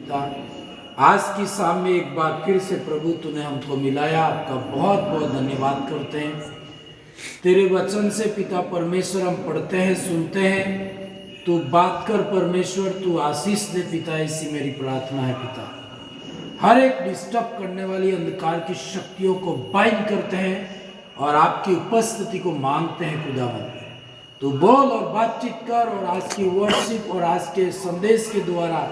पिता, आज की शाम में एक बार फिर से प्रभु तूने हमको मिलाया, आपका बहुत बहुत धन्यवाद करते हैं। तेरे वचन से पिता परमेश्वर हम पढ़ते हैं, सुनते हैं, तू बात कर परमेश्वर, तू आशीष दे पिता, ऐसी मेरी प्रार्थना है पिता। हर एक डिस्टर्ब करने वाली अंधकार की शक्तियों को बाइंड करते हैं और आपकी उपस्थिति को मांगते हैं खुदावन। तू बोल और बातचीत कर, और आज की वर्शिप और आज के संदेश के द्वारा,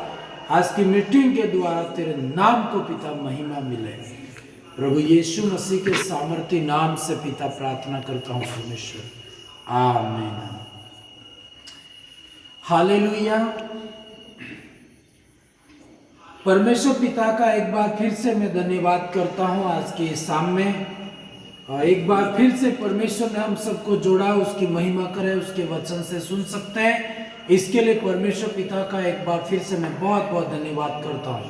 आज की मीटिंग के द्वारा तेरे नाम को पिता महिमा मिले। प्रभु यीशु मसीह के सामर्थ्य नाम से पिता प्रार्थना करता हूँ परमेश्वर, आमीन। हालेलुया। परमेश्वर पिता का एक बार फिर से मैं धन्यवाद करता हूँ आज के शाम में। एक बार फिर से परमेश्वर ने हम सबको जोड़ा, उसकी महिमा करे, उसके वचन से सुन सकते हैं, इसके लिए परमेश्वर पिता का एक बार फिर से मैं बहुत बहुत धन्यवाद करता हूँ।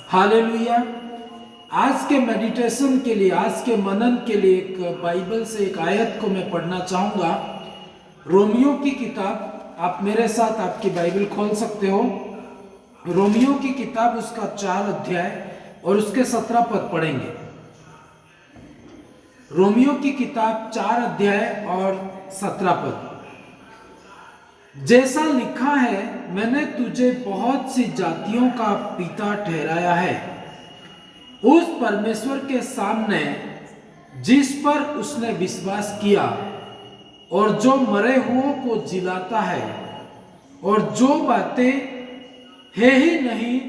हालेलुया। आज के मेडिटेशन के लिए, आज के मनन के लिए एक बाइबल से एक आयत को मैं पढ़ना चाहूँगा। रोमियो की किताब, आप मेरे साथ आपकी बाइबल खोल सकते हो। रोमियो की किताब, उसका 4 अध्याय और उसके 17 पद पढ़ेंगे। रोमियो की किताब 4 अध्याय और 17 पद। जैसा लिखा है, मैंने तुझे बहुत सी जातियों का पिता ठहराया है, उस परमेश्वर के सामने जिस पर उसने विश्वास किया, और जो मरे हुओं को जिलाता है, और जो बातें है ही नहीं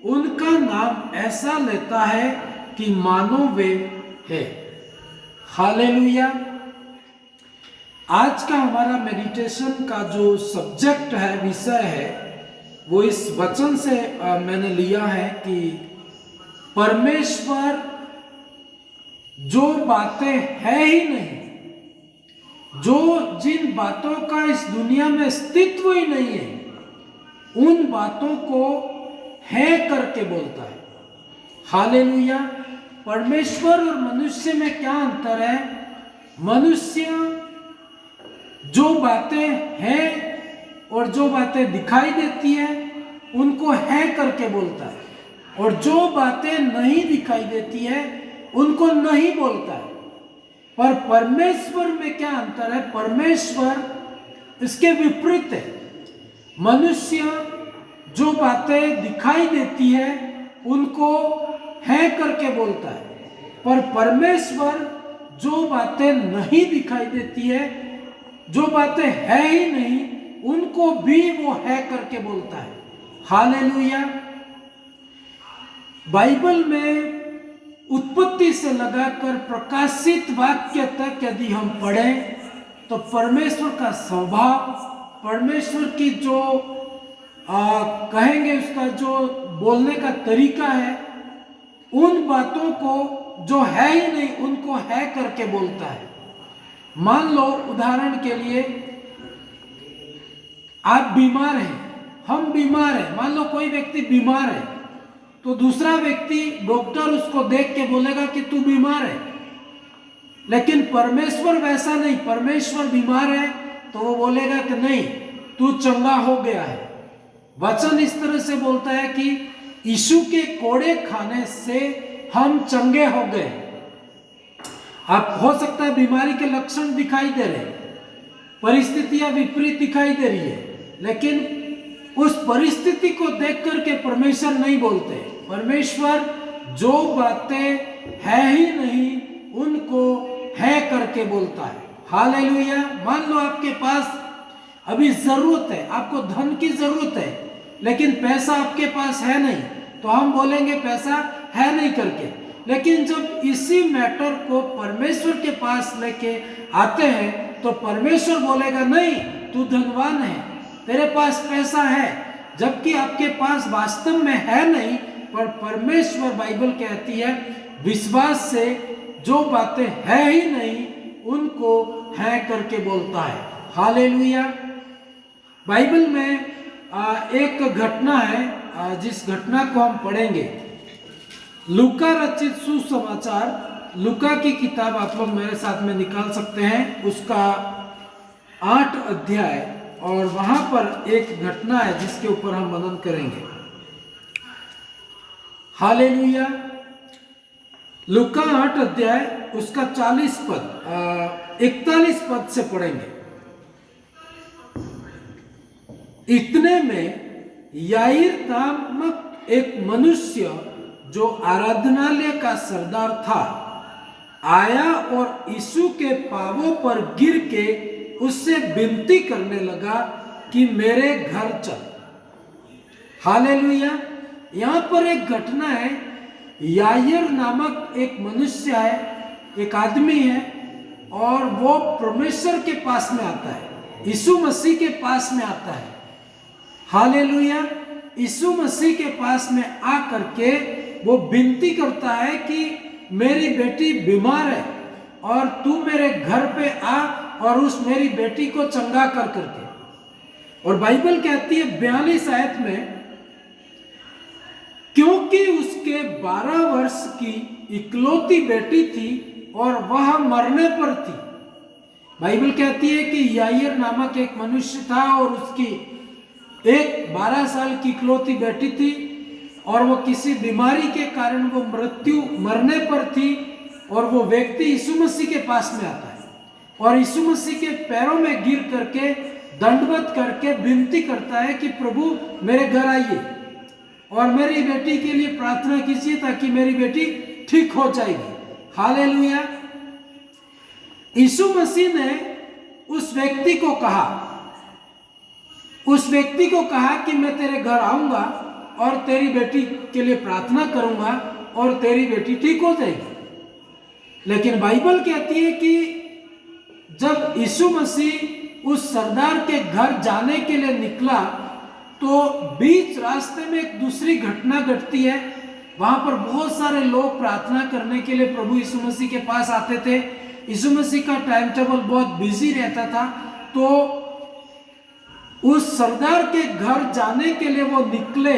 उनका नाम ऐसा लेता है कि मानो वे है। हालेलुया। आज का हमारा मेडिटेशन का जो सब्जेक्ट है, विषय है, वो इस वचन से मैंने लिया है कि परमेश्वर जो बातें है ही नहीं, जो जिन बातों का इस दुनिया में अस्तित्व ही नहीं है, उन बातों को है करके बोलता है। हालेलुया। परमेश्वर और मनुष्य में क्या अंतर है? मनुष्य जो बातें हैं और जो बातें दिखाई देती है उनको है करके बोलता है, और जो बातें नहीं दिखाई देती है उनको नहीं बोलता है। पर परमेश्वर में क्या अंतर है? परमेश्वर इसके विपरीत है। मनुष्य जो बातें दिखाई देती है उनको है करके बोलता है, पर परमेश्वर जो बातें नहीं दिखाई देती है, जो बातें है ही नहीं, उनको भी वो है करके बोलता है। हालेलुया। बाइबल में उत्पत्ति से लगाकर प्रकाशित वाक्य तक यदि हम पढ़ें तो परमेश्वर का स्वभाव, परमेश्वर की जो कहेंगे उसका जो बोलने का तरीका है, उन बातों को जो है ही नहीं उनको है करके बोलता है। मान लो उदाहरण के लिए, आप बीमार हैं, हम बीमार हैं। मान लो कोई व्यक्ति बीमार है, तो दूसरा व्यक्ति, डॉक्टर, उसको देख के बोलेगा कि तू बीमार है। लेकिन परमेश्वर वैसा नहीं। परमेश्वर बीमार है तो वो बोलेगा कि नहीं, तू चंगा हो गया है। वचन इस तरह से बोलता है कि यीशु के कोड़े खाने से हम चंगे हो गए। आप हो सकता है बीमारी के लक्षण दिखाई दे रहे, परिस्थितियां विपरीत दिखाई दे रही है, लेकिन उस परिस्थिति को देख करके परमेश्वर नहीं बोलते। परमेश्वर जो बातें है ही नहीं उनको है करके बोलता है। हालेलुया। मान लो आपके पास अभी जरूरत है, आपको धन की जरूरत है, लेकिन पैसा आपके पास है नहीं, तो हम बोलेंगे पैसा है नहीं करके। लेकिन जब इसी मैटर को परमेश्वर के पास लेके आते हैं तो परमेश्वर बोलेगा नहीं, तू धनवान है, तेरे पास पैसा है, जबकि आपके पास वास्तव में है नहीं। पर परमेश्वर, बाइबल कहती है, विश्वास से जो बातें है ही नहीं उनको है करके बोलता है। हालेलुया। बाइबल में एक घटना है जिस घटना को हम पढ़ेंगे। लूका रचित सुसमाचार, लूका की किताब आप लोग मेरे साथ में निकाल सकते हैं, उसका 8 अध्याय, और वहां पर एक घटना है जिसके ऊपर हम मनन करेंगे। हालेलुया। लूका 8 अध्याय उसका 41 पद से पढ़ेंगे। इतने में याईर नामक एक मनुष्य जो आराधनालय का सरदार था आया और यीशु के पांवों पर गिर के उससे विनती करने लगा कि मेरे घर चल। हालेलुया। यहां पर एक घटना है। याईर नामक एक मनुष्य है, एक आदमी है, और वो परमेश्वर के पास में आता है, यीशु मसीह के पास में आता है। हालेलुया। यीशु मसीह के पास में आ करके वो विनती करता है कि मेरी बेटी बीमार है और तू मेरे घर पे आ और उस मेरी बेटी को चंगा कर करके। और बाइबल कहती है 42 आयत में, क्योंकि उसके 12 वर्ष की इकलौती बेटी थी और वह मरने पर थी। बाइबल कहती है कि याईर नामक एक मनुष्य था और उसकी एक 12 साल की इकलौती बेटी थी और वो किसी बीमारी के कारण वो मरने पर थी। और वो व्यक्ति यीशु मसीह के पास में आता है और यीशु मसीह के पैरों में गिर करके दंडवत करके विनती करता है कि प्रभु मेरे घर आइए और मेरी बेटी के लिए प्रार्थना कीजिए ताकि मेरी बेटी ठीक हो जाएगी। हालेलुया। यीशु मसीह ने उस व्यक्ति को कहा कि मैं तेरे घर आऊंगा और तेरी बेटी के लिए प्रार्थना करूंगा और तेरी बेटी ठीक हो जाएगी। लेकिन बाइबल कहती है कि जब यीशु मसीह उस सरदार के घर जाने के लिए निकला तो बीच रास्ते में एक दूसरी घटना घटती है। वहां पर बहुत सारे लोग प्रार्थना करने के लिए प्रभु यीशु मसीह के पास आते थे। यीशु मसीह का टाइम टेबल बहुत बिजी रहता था, तो उस सरदार के घर जाने के लिए वो निकले,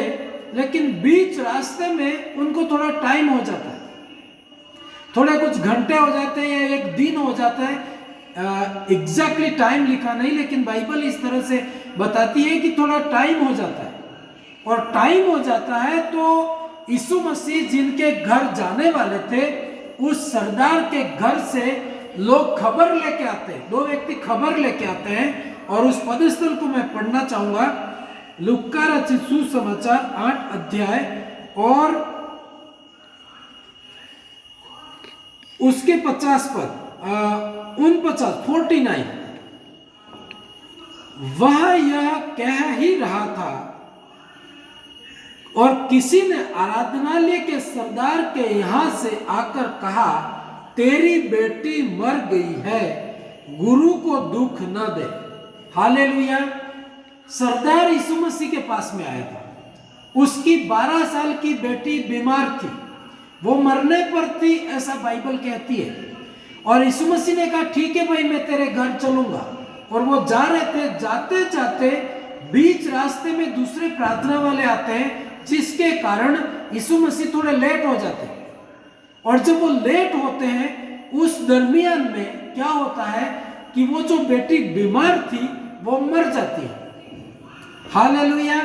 लेकिन बीच रास्ते में उनको थोड़ा टाइम हो जाता है, थोड़े कुछ घंटे हो जाते हैं या एक दिन हो जाता है। एग्जैक्टली टाइम लिखा नहीं, लेकिन बाइबल इस तरह से बताती है कि थोड़ा टाइम हो जाता है। और टाइम हो जाता है तो यीशु मसीह जिनके घर जाने वाले थे उस सरदार के घर से लोग खबर लेके आते हैं, 2 व्यक्ति खबर लेके आते हैं। और उस पदस्थल को मैं पढ़ना चाहूंगा। लूका रचित सुसमाचार 8 अध्याय और उसके 50 पद 49। वह यह कह ही रहा था और किसी ने आराधनालय के सरदार के यहां से आकर कहा, तेरी बेटी मर गई है, गुरु को दुख न दे। हालेलुया। सरदार यीशु मसीह के पास में आया था। उसकी 12 साल की बेटी बीमार थी, वो मरने पर थी, ऐसा बाइबल कहती है। और यीशु मसीह ने कहा ठीक है भाई, मैं तेरे घर चलूंगा। और वो जा रहे थे, जाते जाते बीच रास्ते में दूसरे प्रार्थना वाले आते हैं, जिसके कारण यीशु मसीह थोड़े लेट हो जाते हैं। और जब वो लेट होते हैं उस दरमियान में क्या होता है कि वो जो बेटी बीमार थी वो मर जाती है। हालेलुया।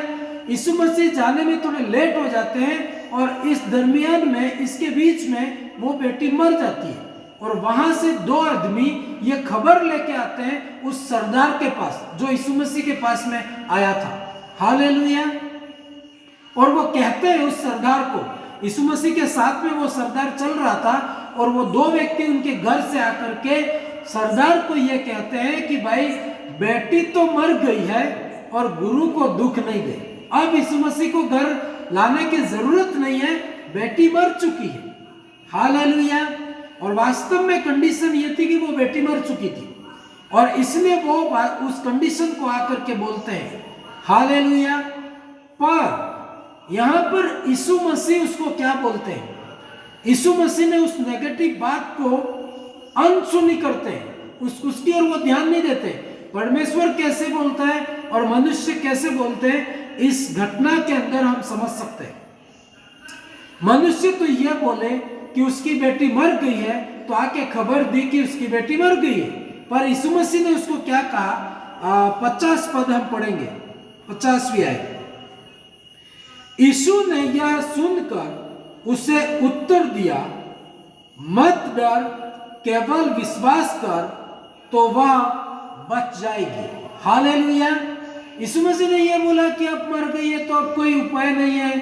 यीशु मसीह जाने में थोड़े लेट हो जाते हैं और इस दरमियान में, इसके बीच में वो बेटी मर जाती है। और वहां से 2 आदमी ये खबर लेके आते हैं उस सरदार के पास जो यीशु मसीह के पास में आया था। हालेलुया। और वो कहते हैं उस सरदार को, यीशु मसीह के साथ में वो सरदार चल रहा था और वो 2 व्यक्ति उनके घर से आकर के सरदार को ये कहते हैं कि भाई बेटी तो मर गई है और गुरु को दुख नहीं दे। अब यीशु मसीह को घर लाने की जरूरत नहीं है, बेटी मर चुकी है। हालेलुया। और वास्तव में कंडीशन ये थी कि वो बेटी मर चुकी थी और इसलिए वो उस कंडीशन को आकर के बोलते हैं। हालेलुया। पर यहां पर यीशु मसीह उसको क्या बोलते हैं? यीशु मसीह ने उस नेगेटिव बात को अनसुनी करते हैं, उसकी ओर वो ध्यान नहीं देते। परमेश्वर कैसे बोलता है और मनुष्य कैसे बोलते हैं, इस घटना के अंदर हम समझ सकते हैं। मनुष्य तो यह बोले कि उसकी बेटी मर गई है, तो आके खबर दी कि उसकी बेटी मर गई है। पर यीशु मसीह ने उसको क्या कहा? 50 पद हम पढ़ेंगे, 50वीं आयत। यीशु ने यह सुनकर उसे उत्तर दिया, मत डर, केवल विश्वास कर तो वह बच जाएगी। हालेलुया। यीशु मसीह ने यह बोला कि अब मर गई है तो अब कोई उपाय नहीं है,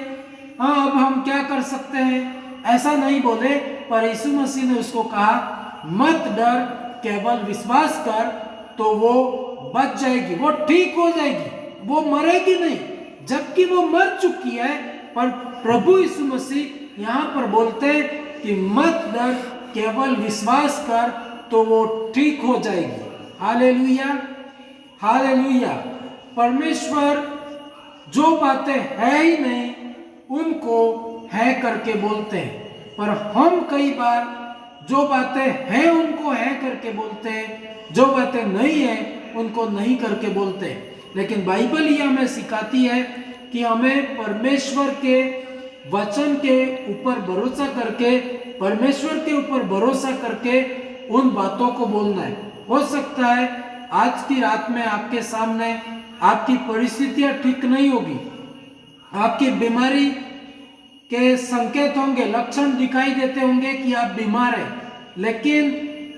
हाँ अब हम क्या कर सकते हैं, ऐसा नहीं बोले। पर यीशु मसीह ने उसको कहा, मत डर, केवल विश्वास कर तो वो बच जाएगी, वो ठीक हो जाएगी, वो मरेगी नहीं, जबकि वो मर चुकी है। पर प्रभु यीशु मसीह यहाँ पर बोलते हैं कि मत डर, केवल विश्वास कर तो वो ठीक हो जाएगी। Hallelujah, hallelujah. परमेश्वर जो बातें है ही नहीं उनको है करके बोलते हैं, पर हम कई बार जो बातें हैं उनको है करके बोलते हैं, जो बातें नहीं है उनको नहीं करके बोलते हैं। लेकिन बाइबल ये हमें सिखाती है कि हमें परमेश्वर के वचन के ऊपर भरोसा करके, परमेश्वर के ऊपर भरोसा करके उन बातों को बोलना है। हो सकता है आज की रात में आपके सामने आपकी परिस्थितियां ठीक नहीं होगी, आपकी बीमारी के संकेत होंगे, लक्षण दिखाई देते होंगे कि आप बीमार हैं, लेकिन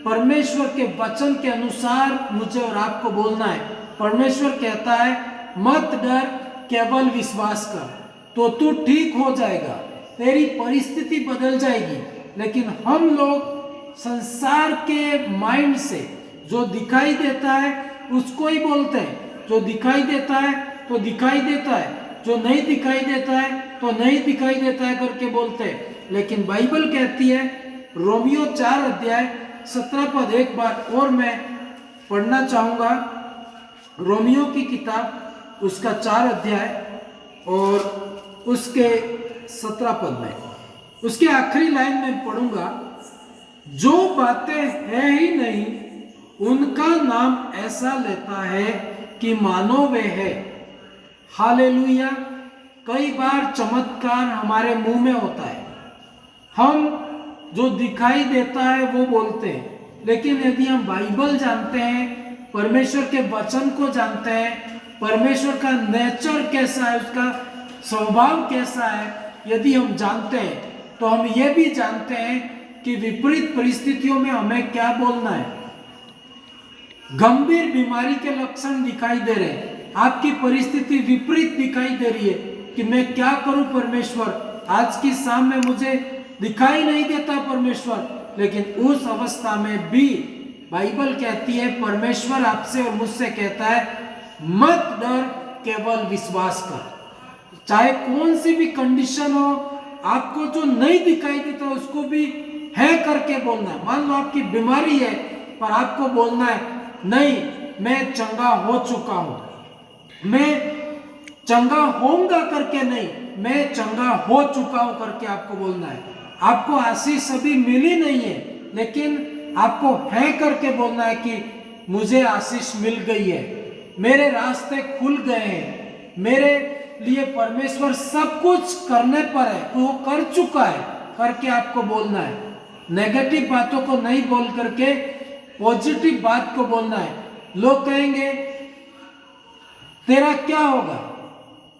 परमेश्वर के वचन के अनुसार मुझे और आपको बोलना है। परमेश्वर कहता है मत डर, केवल विश्वास कर तो तू ठीक हो जाएगा, तेरी परिस्थिति बदल जाएगी। लेकिन हम लोग संसार के माइंड से जो दिखाई देता है उसको ही बोलते हैं, जो दिखाई देता है तो दिखाई देता है, जो नहीं दिखाई देता है तो नहीं दिखाई देता है करके बोलते हैं। लेकिन बाइबल कहती है, रोमियो 4 अध्याय 17 पद एक बार और मैं पढ़ना चाहूंगा। रोमियो की किताब उसका 4 अध्याय और उसके 17 पद में, उसके आखिरी लाइन में पढ़ूंगा, जो बातें है ही नहीं उनका नाम ऐसा लेता है कि मानो वे है। हालेलुया। कई बार चमत्कार हमारे मुंह में होता है, हम जो दिखाई देता है वो बोलते हैं, लेकिन यदि हम बाइबल जानते हैं, परमेश्वर के वचन को जानते हैं, परमेश्वर का नेचर कैसा है, उसका स्वभाव कैसा है यदि हम जानते हैं, तो हम ये भी जानते हैं कि विपरीत परिस्थितियों में हमें क्या बोलना है। गंभीर बीमारी के लक्षण दिखाई दे रहे हैं, आपकी परिस्थिति विपरीत दिखाई दे रही है कि मैं क्या करूं परमेश्वर, आज की शाम में मुझे दिखाई नहीं देता परमेश्वर, लेकिन उस अवस्था में भी बाइबल कहती है, परमेश्वर आपसे और मुझसे कहता है मत डर, केवल विश्वास कर। चाहे कौन सी भी कंडीशन हो, आपको जो नहीं दिखाई देता उसको भी है करके बोलना है। मान लो आपकी बीमारी है, पर आपको बोलना है नहीं, मैं चंगा हो चुका हूं, मैं चंगा होऊंगा करके नहीं, मैं चंगा हो चुका हूं करके आपको बोलना है। आपको आशीष अभी मिली नहीं है, लेकिन आपको है करके बोलना है कि मुझे आशीष मिल गई है, मेरे रास्ते खुल गए हैं, मेरे लिए परमेश्वर सब कुछ करने पर है, वो कर चुका है करके आपको बोलना है। नेगेटिव बातों को नहीं बोल करके पॉजिटिव बात को बोलना है। लोग कहेंगे तेरा क्या होगा,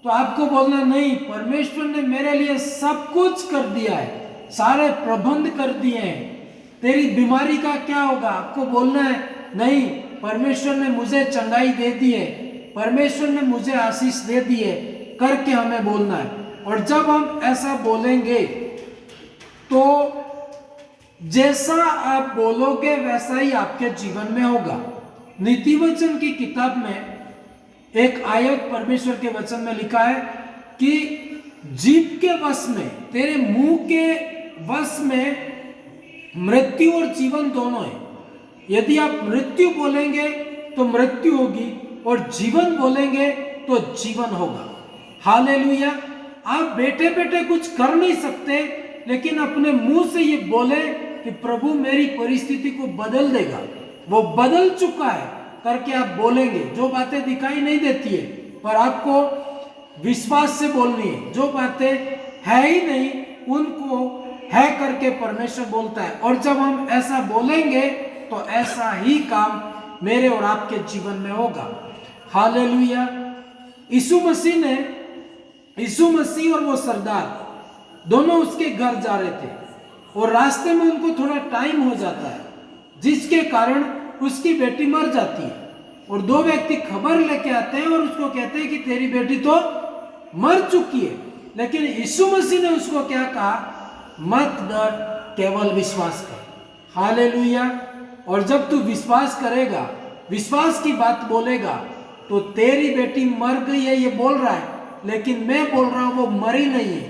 तो आपको बोलना नहीं, परमेश्वर ने मेरे लिए सब कुछ कर दिया है, सारे प्रबंध कर दिए हैं। तेरी बीमारी का क्या होगा, आपको बोलना है नहीं, परमेश्वर ने मुझे चंगाई दे दी है, परमेश्वर ने मुझे आशीष दे दी है करके हमें बोलना है। और जब हम ऐसा बोलेंगे तो जैसा आप बोलोगे वैसा ही आपके जीवन में होगा। नीति वचन की किताब में एक आयत परमेश्वर के वचन में लिखा है कि जीभ के वश में, तेरे मुंह के वश में मृत्यु और जीवन दोनों है। यदि आप मृत्यु बोलेंगे तो मृत्यु होगी, और जीवन बोलेंगे तो जीवन होगा। हालेलुया। आप बैठे बैठे कुछ कर नहीं सकते, लेकिन अपने मुंह से ये बोले कि प्रभु मेरी परिस्थिति को बदल देगा, वो बदल चुका है करके आप बोलेंगे। जो बातें दिखाई नहीं देती है, पर आपको विश्वास से बोलनी है। जो बातें है ही नहीं उनको है करके परमेश्वर बोलता है। और जब हम ऐसा बोलेंगे तो ऐसा ही काम मेरे और आपके जीवन में होगा। हालेलुया। यीशु मसीह और वो सरदार दोनों उसके घर जा रहे थे और रास्ते में उनको थोड़ा टाइम हो जाता है, जिसके कारण उसकी बेटी मर जाती है। और दो व्यक्ति खबर लेके आते हैं और उसको कहते हैं कि तेरी बेटी तो मर चुकी है। लेकिन यीशु मसीह ने उसको क्या कहा? मत डर, केवल विश्वास कर। हालेलुया। और जब तू विश्वास करेगा, विश्वास की बात बोलेगा, तो तेरी बेटी मर गई है ये बोल रहा है, लेकिन मैं बोल रहा हूं वो मरी नहीं है,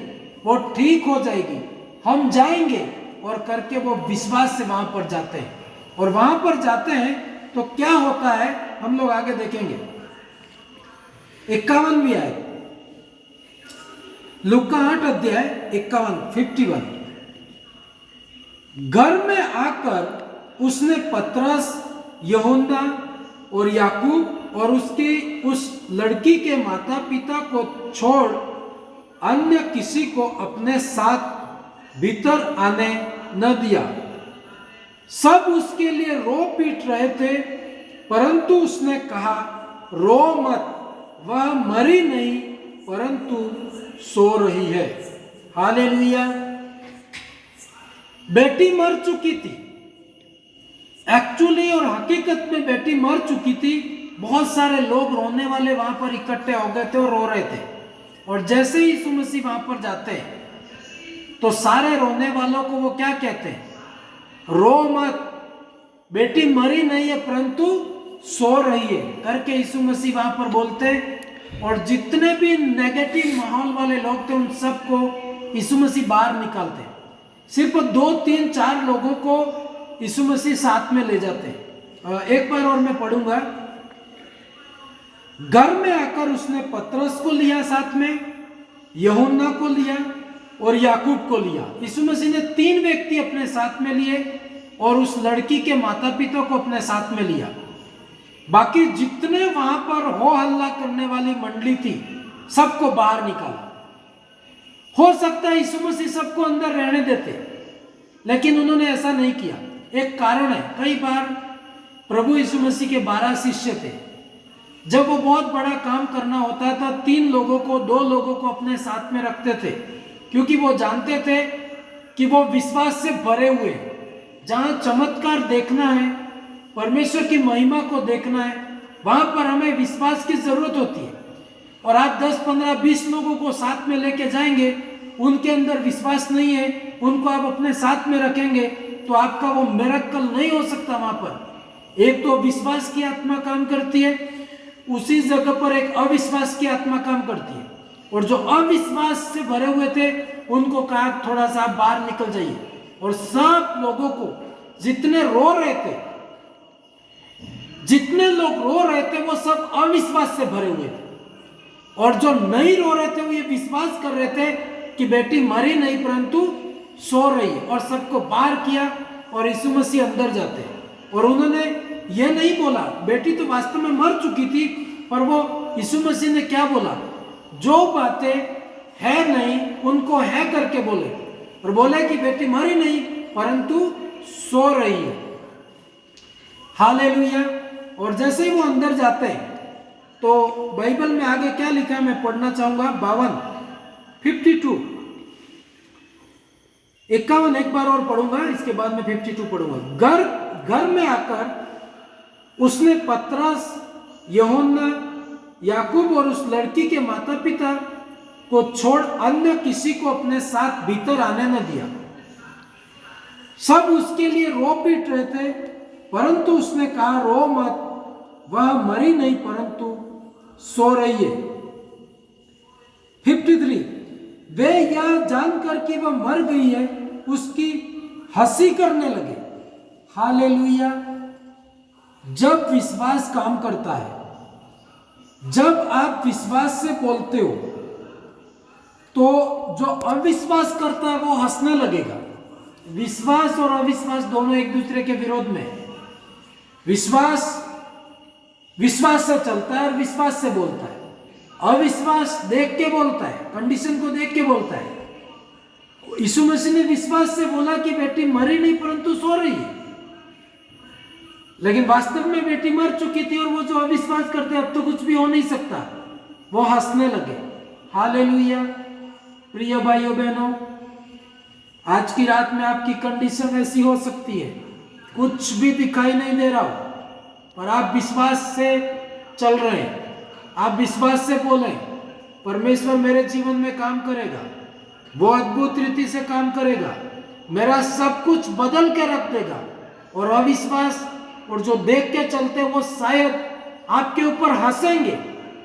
वो ठीक हो जाएगी, हम जाएंगे। और करके वो विश्वास से वहां पर जाते हैं। और वहां पर जाते हैं तो क्या होता है हम लोग आगे देखेंगे। 51वीं आयत, लूका 8 अध्याय 51। घर में आकर उसने पतरस, यूहन्ना और याकूब और उसकी उस लड़की के माता पिता को छोड़ अन्य किसी को अपने साथ भीतर आने न दिया। सब उसके लिए रो पीट रहे थे, परंतु उसने कहा, रो मत, वह मरी नहीं परंतु सो रही है। हालेलुया। बेटी मर चुकी थी, एक्चुअली और हकीकत में बेटी मर चुकी थी। बहुत सारे लोग रोने वाले वहां पर इकट्ठे हो गए थे और रो रहे थे। और जैसे ही यीशु मसीह वहां पर जाते हैं तो सारे रोने वालों को वो क्या कहते हैं? रो मत, बेटी मरी नहीं है परंतु सो रही है करके यीशु मसीह वहां पर बोलते हैं। और जितने भी नेगेटिव माहौल वाले लोग थे उन सबको यीशु मसीह बाहर निकालते हैं। सिर्फ 2, 3, 4 लोगों को यीशु मसीह साथ में ले जाते हैं। एक बार और मैं पढ़ूंगा। घर में आकर उसने पतरस को लिया, साथ में यूहन्ना को लिया और याकूब को लिया। यीशु मसीह ने 3 व्यक्ति अपने साथ में लिए और उस लड़की के माता पिता को अपने साथ में लिया। बाकी जितने वहां पर हो हल्ला करने वाली मंडली थी सबको बाहर निकाला। हो सकता है यीशु मसीह सबको अंदर रहने देते, लेकिन उन्होंने ऐसा नहीं किया। एक कारण है, कई बार प्रभु यीशु मसीह के 12 शिष्य थे। जब वो बहुत बड़ा काम करना होता था 3 लोगों को, 2 लोगों को अपने साथ में रखते थे, क्योंकि वो जानते थे कि वो विश्वास से भरे हुए, जहां चमत्कार देखना है, परमेश्वर की महिमा को देखना है, वहां पर हमें विश्वास की जरूरत होती है। और आप 10, 15, 20 लोगों को साथ में लेके जाएंगे, उनके अंदर विश्वास नहीं है, उनको आप अपने साथ में रखेंगे तो आपका वो मिरेकल नहीं हो सकता। वहां पर एक तो विश्वास की आत्मा काम करती है, उसी जगह पर एक अविश्वास की आत्मा काम करती है। और जो अविश्वास से भरे हुए थे उनको कहा थोड़ा सा बाहर निकल जाइए। और सब लोगों को, जितने रो रहे थे, जितने लोग रो रहे थे वो सब अविश्वास से भरे हुए थे। और जो नहीं रो रहे थे वो ये विश्वास कर रहे थे कि बेटी मरी नहीं परंतु सो रही है। और सबको बाहर किया और यीशु मसीह अंदर जाते। और उन्होंने ये नहीं बोला, बेटी तो वास्तव में मर चुकी थी, पर वो यीशु मसीह ने क्या बोला? जो बातें है नहीं उनको है करके बोले, और बोले कि बेटी मरी नहीं परंतु सो रही है। हालेलुया। और जैसे ही वो अंदर जाते हैं तो बाइबल में आगे क्या लिखा है मैं पढ़ना चाहूंगा। 52, 51 एक बार और पढ़ूंगा, इसके बाद में 52 पढ़ूंगा। घर में आकर उसने पतरस, यूहन्ना, याकूब और उस लड़की के माता पिता को छोड़ अन्य किसी को अपने साथ भीतर आने न दिया। सब उसके लिए रो पीट रहे थे, परंतु उसने कहा, रो मत, वह मरी नहीं परंतु सो रही है। 53, वे यह जानकर कि वह मर गई है उसकी हंसी करने लगे। हालेलुया। जब विश्वास काम करता है, जब आप विश्वास से बोलते हो तो जो अविश्वास करता है वो हंसने लगेगा। विश्वास और अविश्वास दोनों एक दूसरे के विरोध में। विश्वास से चलता है और विश्वास से बोलता है। अविश्वास देख के बोलता है, कंडीशन को देख के बोलता है। यीशु मसीह ने विश्वास से बोला कि बेटी मरी नहीं परंतु सो रही है, लेकिन वास्तव में बेटी मर चुकी थी। और वो जो अविश्वास करते अब तो कुछ भी हो नहीं सकता, वो हंसने लगे। हालेलुया। प्रिय भाइयों बहनों, आज की रात में आपकी कंडीशन ऐसी हो सकती है, कुछ भी दिखाई नहीं दे रहा हो, पर आप विश्वास से चल रहे हैं, आप विश्वास से बोले परमेश्वर मेरे जीवन में काम करेगा, वो अद्भुत रीति से काम करेगा, मेरा सब कुछ बदल के रख देगा। और अविश्वास और जो देख के चलते वो शायद आपके ऊपर हंसेंगे,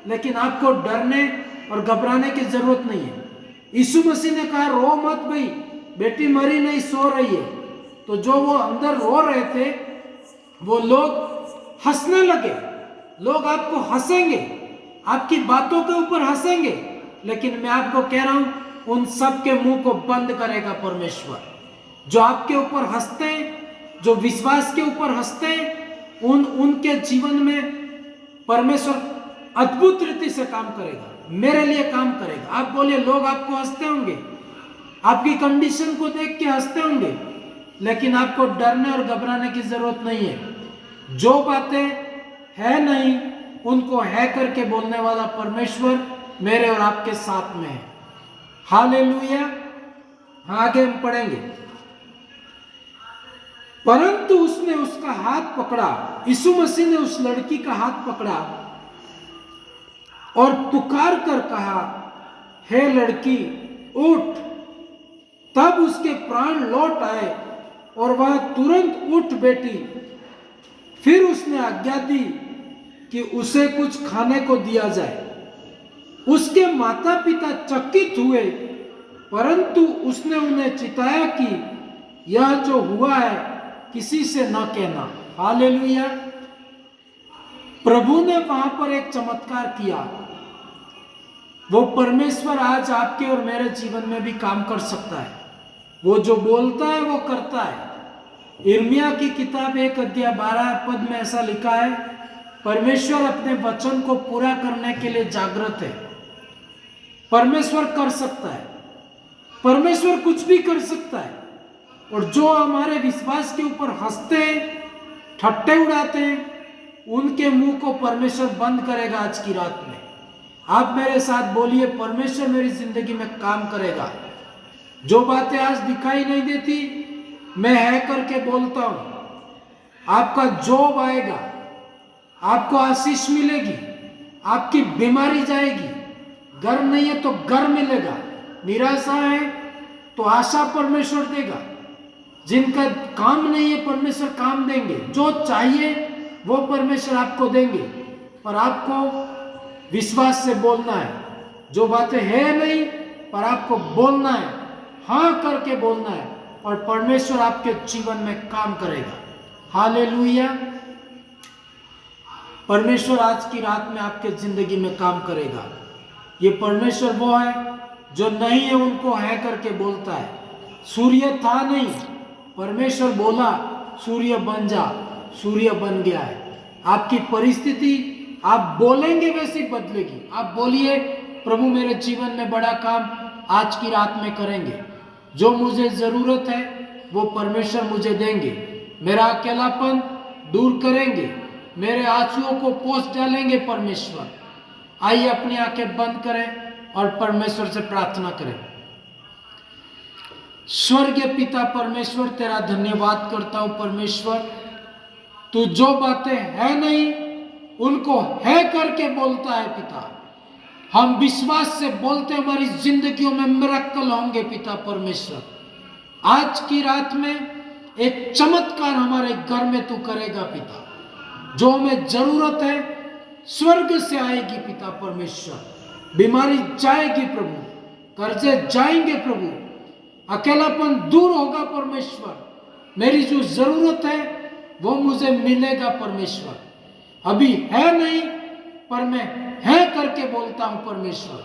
लेकिन आपको डरने और घबराने की जरूरत नहीं है। यीशु मसीह ने कहा रो मत भाई, बेटी मरी नहीं सो रही है। तो जो वो अंदर रो रहे थे वो लोग हंसने लगे, लोग आपको हंसेंगे, आपकी बातों के ऊपर हंसेंगे, लेकिन मैं आपको कह रहा हूं उन सब के मुंह को बंद करेगा परमेश्वर। जो आपके ऊपर हंसते हैं, जो विश्वास के ऊपर हंसते हैं, उनके जीवन में परमेश्वर अद्भुत रीति से काम करेगा, मेरे लिए काम करेगा। आप बोलिए लोग आपको हंसते होंगे, आपकी कंडीशन को देख के हंसते होंगे, लेकिन आपको डरने और घबराने की जरूरत नहीं है। जो बातें है नहीं उनको है करके बोलने वाला परमेश्वर मेरे और आपके साथ में है। हालेलुया। आगे हम पढ़ेंगे। परंतु उसने उसका हाथ पकड़ा, यीशु मसीह ने उस लड़की का हाथ पकड़ा और पुकार कर कहा, हे लड़की उठ। तब उसके प्राण लौट आए और वह तुरंत उठ बैठी। फिर उसने आज्ञा दी कि उसे कुछ खाने को दिया जाए। उसके माता पिता चकित हुए, परंतु उसने उन्हें चिताया कि यह जो हुआ है किसी से न कहना। हालेलुया। प्रभु ने वहां पर एक चमत्कार किया। वो परमेश्वर आज आपके और मेरे जीवन में भी काम कर सकता है। वो जो बोलता है वो करता है। यिर्मयाह की किताब 1 अध्याय 12 पद में ऐसा लिखा है, परमेश्वर अपने वचन को पूरा करने के लिए जागृत है। परमेश्वर कर सकता है, परमेश्वर कुछ भी कर सकता है। और जो हमारे विश्वास के ऊपर हंसते हैं, ठट्टे उड़ाते हैं, उनके मुंह को परमेश्वर बंद करेगा आज की रात में। आप मेरे साथ बोलिए, परमेश्वर मेरी जिंदगी में काम करेगा। जो बातें आज दिखाई नहीं देती मैं है करके बोलता हूं। आपका जॉब आएगा, आपको आशीष मिलेगी, आपकी बीमारी जाएगी, घर नहीं है तो घर मिलेगा, निराशा है तो आशा परमेश्वर देगा, जिनका काम नहीं है परमेश्वर काम देंगे, जो चाहिए वो परमेश्वर आपको देंगे। पर आपको विश्वास से बोलना है। जो बातें है नहीं पर आपको बोलना है, हाँ करके बोलना है, और परमेश्वर आपके जीवन में काम करेगा। हालेलुया। परमेश्वर आज की रात में आपके जिंदगी में काम करेगा। ये परमेश्वर वो है जो नहीं है उनको है करके बोलता है। सूर्य था नहीं, परमेश्वर बोला सूर्य बन जा, सूर्य बन गया है। आपकी परिस्थिति आप बोलेंगे वैसी बदलेगी। आप बोलिए, प्रभु मेरे जीवन में बड़ा काम आज की रात में करेंगे। जो मुझे जरूरत है वो परमेश्वर मुझे देंगे। मेरा अकेलापन दूर करेंगे, मेरे आंसुओं को पोंछ डालेंगे परमेश्वर। आइए अपनी आंखें बंद करें और परमेश्वर से प्रार्थना करें। स्वर्गीय पिता परमेश्वर, तेरा धन्यवाद करता हूं परमेश्वर। तू जो बातें है नहीं उनको है करके बोलता है पिता। हम विश्वास से बोलते हमारी जिंदगियों में मिरेकल होंगे पिता परमेश्वर। आज की रात में एक चमत्कार हमारे घर में तू करेगा पिता। जो हमें जरूरत है स्वर्ग से आएगी पिता परमेश्वर। बीमारी जाएगी प्रभु, कर्जे जाएंगे प्रभु, अकेलापन दूर होगा परमेश्वर। मेरी जो जरूरत है वो मुझे मिलेगा परमेश्वर। अभी है नहीं पर मैं है करके बोलता हूं परमेश्वर।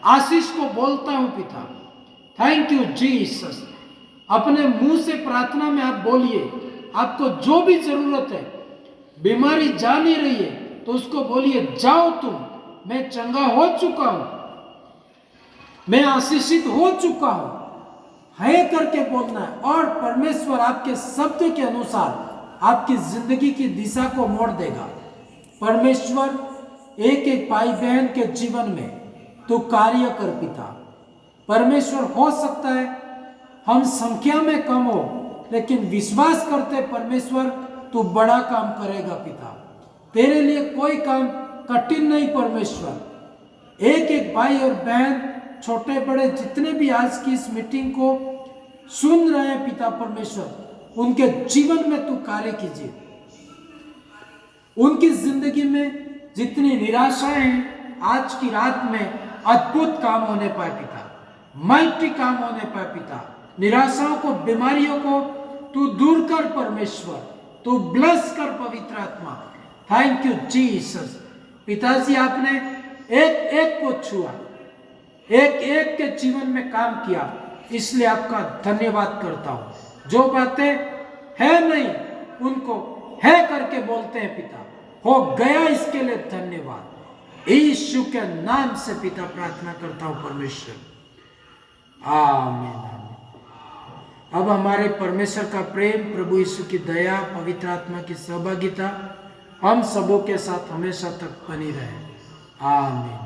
आशीष को बोलता हूं पिता। Thank you Jesus. अपने मुंह से प्रार्थना में आप बोलिए, आपको जो भी जरूरत है, बीमारी जा नहीं रही है तो उसको बोलिए, जाओ तुम, मैं चंगा हो चुका हूं, मैं आशीषित हो चुका हूं। है करके बोलना है और परमेश्वर आपके शब्द के अनुसार आपकी जिंदगी की दिशा को मोड़ देगा। परमेश्वर एक एक भाई बहन के जीवन में तू कार्य कर पिता। परमेश्वर हो सकता है हम संख्या में कम हो, लेकिन विश्वास करते परमेश्वर तू बड़ा काम करेगा पिता। तेरे लिए कोई काम कठिन नहीं परमेश्वर। एक एक भाई और बहन, छोटे बड़े जितने भी आज की इस मीटिंग को सुन रहे हैं पिता परमेश्वर, उनके जीवन में तू कार्य कीजिए। उनकी जिंदगी में जितनी निराशाएं हैं, आज की रात में अद्भुत काम होने पाए पिता, माइटी काम होने पाए पिता। निराशाओं को, बीमारियों को तू दूर कर परमेश्वर, तू ब्लेस कर पवित्र आत्मा। Thank you Jesus. पिताजी आपने एक एक को छुआ, एक एक के जीवन में काम किया, इसलिए आपका धन्यवाद करता हूं। जो बातें है नहीं उनको है करके बोलते हैं पिता, हो गया, इसके लिए धन्यवाद। यीशु के नाम से पिता प्रार्थना करता हूं परमेश्वर, आमीन। अब हमारे परमेश्वर का प्रेम, प्रभु यीशु की दया, पवित्र आत्मा की सहभागिता हम सबों के साथ हमेशा तक बनी रहे, आमीन।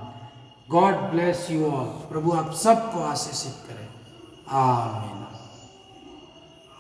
God bless you all. प्रभु आप सबको आशीषित करे, आमीन।